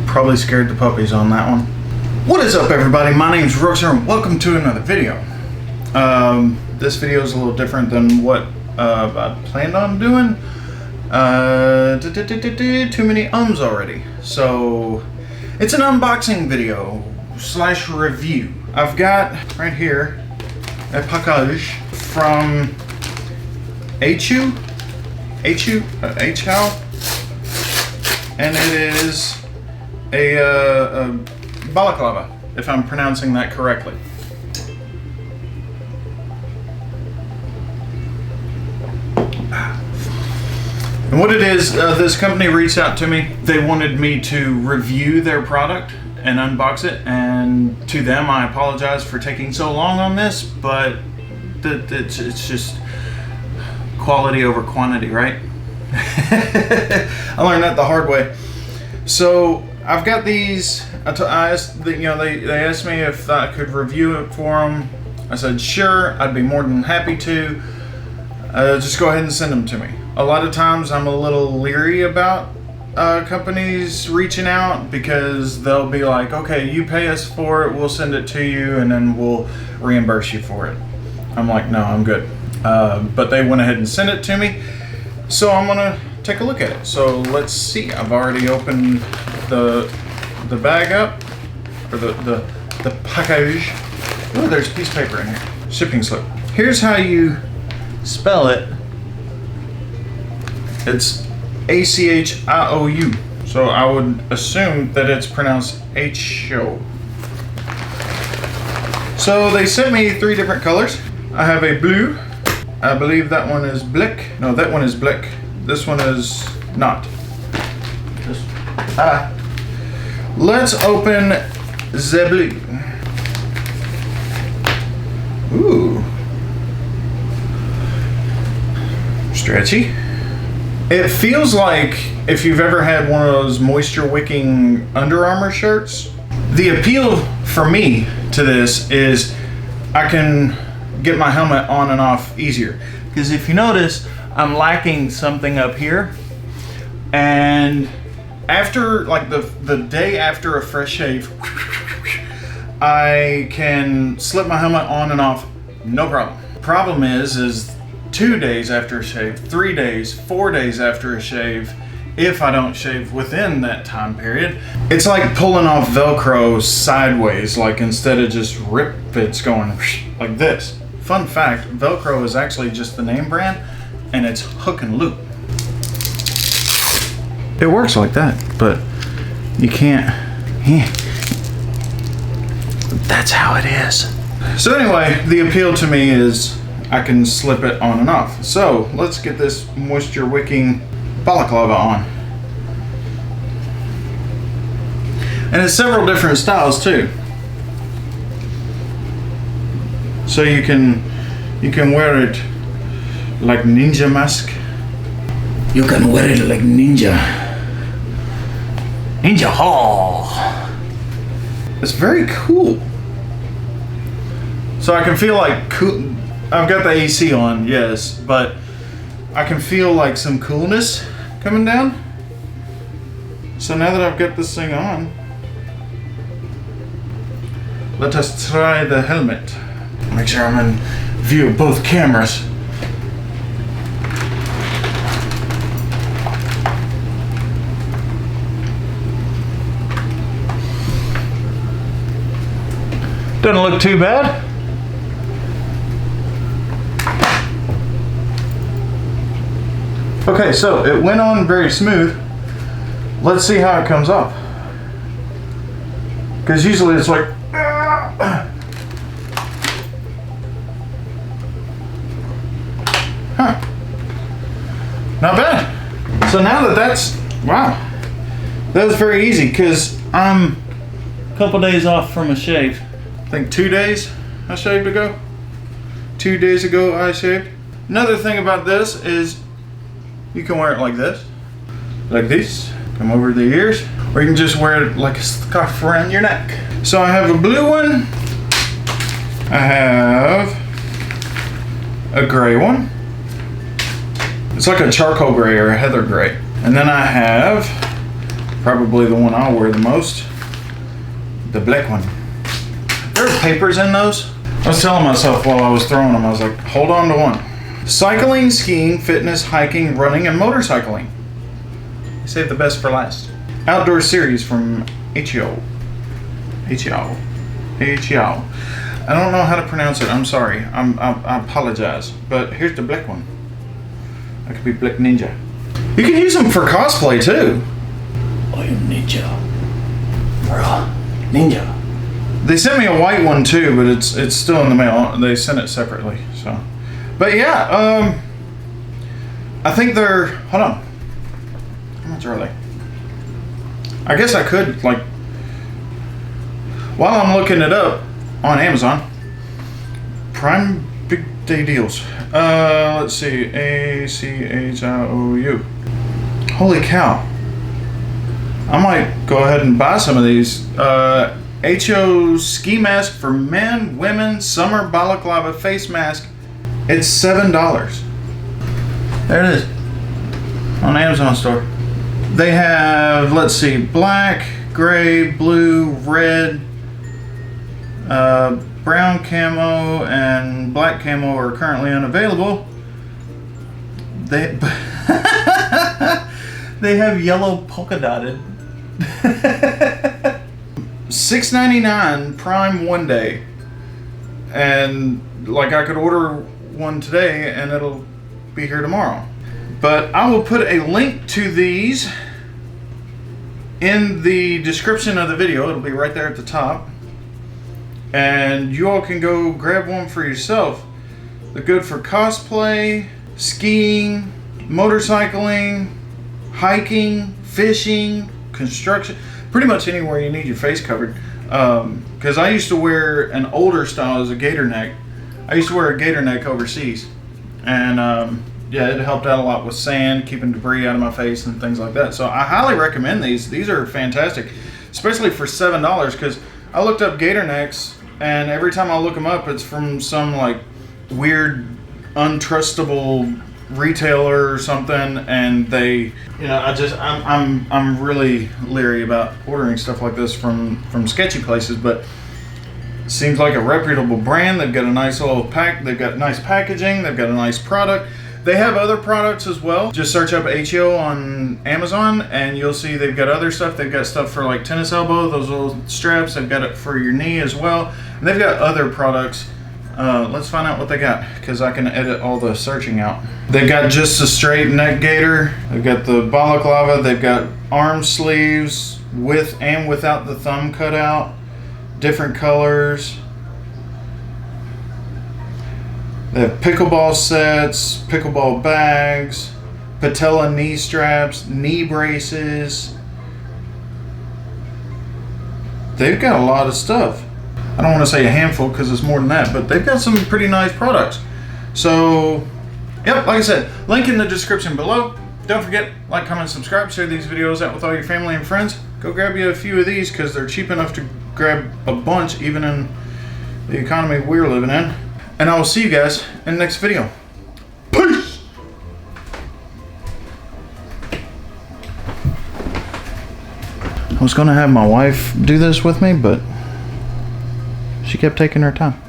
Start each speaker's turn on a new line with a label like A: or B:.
A: Probably scared the puppies on that one. What is up, everybody? My name's Rookzer and welcome to another video. This video is a little different than what I planned on doing. Too many ums already. So it's an unboxing video slash review. I've got right here a package from Achiou, and it is a Balaclava, if I'm pronouncing that correctly. And what it is, this company reached out to me. They wanted me to review their product and unbox it, and to them I apologize for taking so long on this, but it's just quality over quantity, right? I learned that the hard way. So I've got these. I asked, they asked me if I could review it for them. I said sure, I'd be more than happy to. Just go ahead and send them to me. A lot of times I'm a little leery about companies reaching out because they'll be like, okay, you pay us for it, we'll send it to you, and then we'll reimburse you for it. I'm like, no, I'm good. But they went ahead and sent it to me, so I'm gonna take a look at it. So let's see. I've already opened the bag up, or the package. Oh, there's a piece of paper in here. Shipping slip. Here's how you spell it. It's Achiou. So I would assume that it's pronounced Achiou. So they sent me 3 different colors. I have a blue. I believe that one is black. No, that one is black. This one is not. Let's open the blue. Ooh. Stretchy. It feels like if you've ever had one of those moisture wicking Under Armour shirts. The appeal for me to this is I can get my helmet on and off easier. Because if you notice, I'm lacking something up here. And after, like the day after a fresh shave, I can slip my helmet on and off, no problem. Problem is 2 days after a shave, 3 days, 4 days after a shave, if I don't shave within that time period, it's like pulling off Velcro sideways, like instead of just rip, it's going like this. Fun fact, Velcro is actually just the name brand, and it's hook and loop. It works like that, but you can't, that's how it is. So anyway, the appeal to me is I can slip it on and off. So let's get this moisture wicking Balaclava on. And it's several different styles too. So you can wear it like ninja mask. You can wear it like ninja. Ninja Hall. It's very cool. So I can feel like cool. I've got the AC on, yes, but I can feel like some coolness coming down. So now that I've got this thing on, let us try the helmet. Make sure I'm in view of both cameras. Doesn't look too bad. Okay, so it went on very smooth. Let's see how it comes up. Because usually it's like, huh. Not bad. So now that's, wow. That was very easy because I'm a couple days off from a shave. I think 2 days I shaved ago. 2 days ago I shaved. Another thing about this is you can wear it like this, come over the ears, or you can just wear it like a scarf around your neck. So I have a blue one, I have a gray one, It's like a charcoal gray or a heather gray. And then I have probably the one I'll wear the most. The black one. There are papers in those. I was telling myself while I was throwing them, I was like, hold on to one. Cycling, skiing, fitness, hiking, running, and motorcycling. Save the best for last. Outdoor series from Achiou. Achiou. Achiou. I don't know how to pronounce it. I'm sorry. I apologize. But here's the black one. That could be Black Ninja. You can use them for cosplay too.
B: I am ninja. Bruh. Ninja.
A: They sent me a white one too, but it's still in the mail. They sent it separately. So, but yeah, I think they're. Hold on. How much are they? I guess I could like. While I'm looking it up on Amazon, Prime Big Day Deals. Let's see, Achiou. Holy cow! I might go ahead and buy some of these. Achiou ski mask for men, women, summer balaclava face mask. It's $7. There it is on Amazon store. They have, let's see, black, gray, blue, red, brown camo, and black camo are currently unavailable. They they have yellow polka dotted. $6.99 Prime one day, and like I could order one today and it'll be here tomorrow. But I will put a link to these in the description of the video. It'll be right there at the top, and you all can go grab one for yourself. They're good for cosplay, skiing, motorcycling, hiking, fishing, construction, pretty much anywhere you need your face covered. Because I used to wear an older style as a gator neck. I used to wear a gator neck overseas, and yeah, it helped out a lot with sand, keeping debris out of my face and things like that. So I highly recommend these. These are fantastic, especially for $7. Because I looked up gator necks, and every time I look them up, it's from some like weird, untrustable retailer or something, and they, you know, I'm really leery about ordering stuff like this from sketchy places, but it seems like a reputable brand. They've got a nice little pack, they've got nice packaging, they've got a nice product. They have other products as well. Just search up Achiou on Amazon and you'll see they've got other stuff. They've got stuff for like tennis elbow, those little straps. They've got it for your knee as well, and they've got other products. Let's find out what they got, because I can edit all the searching out. They've got just a straight neck gaiter. They've got the balaclava. They've got arm sleeves with and without the thumb cut out. Different colors. They have pickleball sets, pickleball bags, patella knee straps, knee braces. They've got a lot of stuff. I don't want to say a handful because it's more than that, but they've got some pretty nice products. So, yep, like I said, link in the description below. Don't forget, like, comment, subscribe, share these videos out with all your family and friends. Go grab you a few of these because they're cheap enough to grab a bunch, even in the economy we're living in. And I will see you guys in the next video. Peace! I was going to have my wife do this with me, but she kept taking her time.